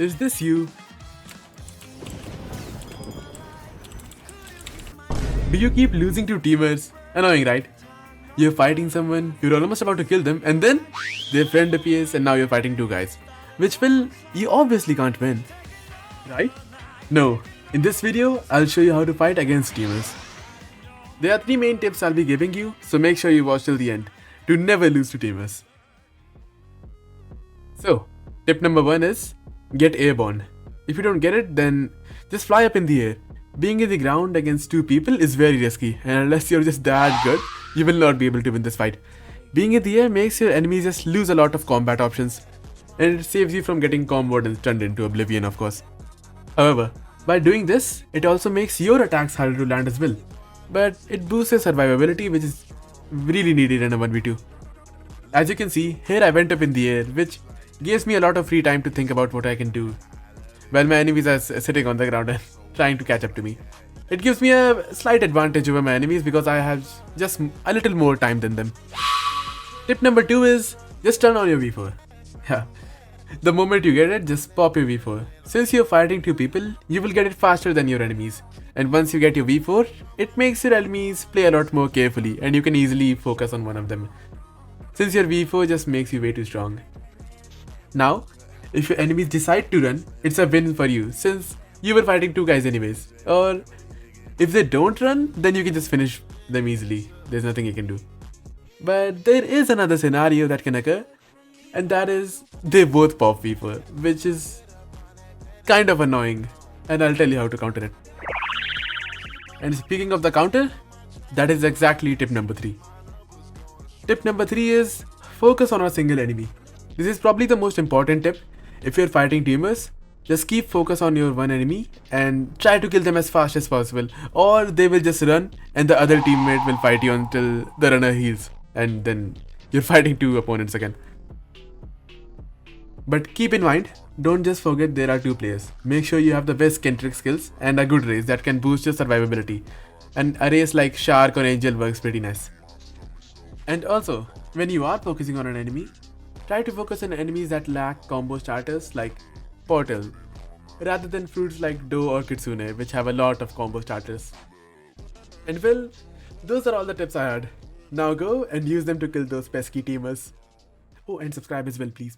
Is this you? Do you keep losing to teamers? Annoying, right? You're fighting someone, you're almost about to kill them, and then their friend appears and now you're fighting two guys. Which will, you obviously can't win. Right? No. In this video, I'll show you how to fight against teamers. There are 3 main tips I'll be giving you, so make sure you watch till the end to never lose to teamers. So, tip number 1 is get airborne. If you don't get it, then just fly up in the air. Being in the ground against 2 people is very risky, and unless you're just that good, you will not be able to win this fight. Being in the air makes your enemies just lose a lot of combat options, and it saves you from getting comboed and stunned into oblivion, of course. However, by doing this, it also makes your attacks harder to land as well, but it boosts your survivability, which is really needed in a 1v2. As you can see, here I went up in the air, which gives me a lot of free time to think about what I can do, while my enemies are sitting on the ground and trying to catch up to me. It gives me a slight advantage over my enemies because I have just a little more time than them. Tip number 2 is just turn on your V4. Yeah. The moment you get it, just pop your V4. Since you're fighting 2 people, you will get it faster than your enemies. And once you get your V4, it makes your enemies play a lot more carefully and you can easily focus on one of them. Since your V4 just makes you way too strong. Now, if your enemies decide to run, it's a win for you since you were fighting 2 guys anyways. Or if they don't run, then you can just finish them easily. There's nothing you can do. But there is another scenario that can occur, and that is they both pop V4, which is kind of annoying, and I'll tell you how to counter it. And speaking of the counter, that is exactly tip number 3. Tip number 3 is focus on a single enemy. This is probably the most important tip. If you're fighting teamers, just keep focus on your one enemy and try to kill them as fast as possible, or they will just run and the other teammate will fight you until the runner heals, and then you're fighting 2 opponents again. But keep in mind, don't just forget there are 2 players. Make sure you have the best Kentrick skills and a good race that can boost your survivability. And a race like Shark or Angel works pretty nice. And also, when you are focusing on an enemy, try to focus on enemies that lack combo starters like Portal, rather than fruits like Do or Kitsune, which have a lot of combo starters. And well, those are all the tips I had. Now go and use them to kill those pesky teamers. Oh, and subscribe as well, please.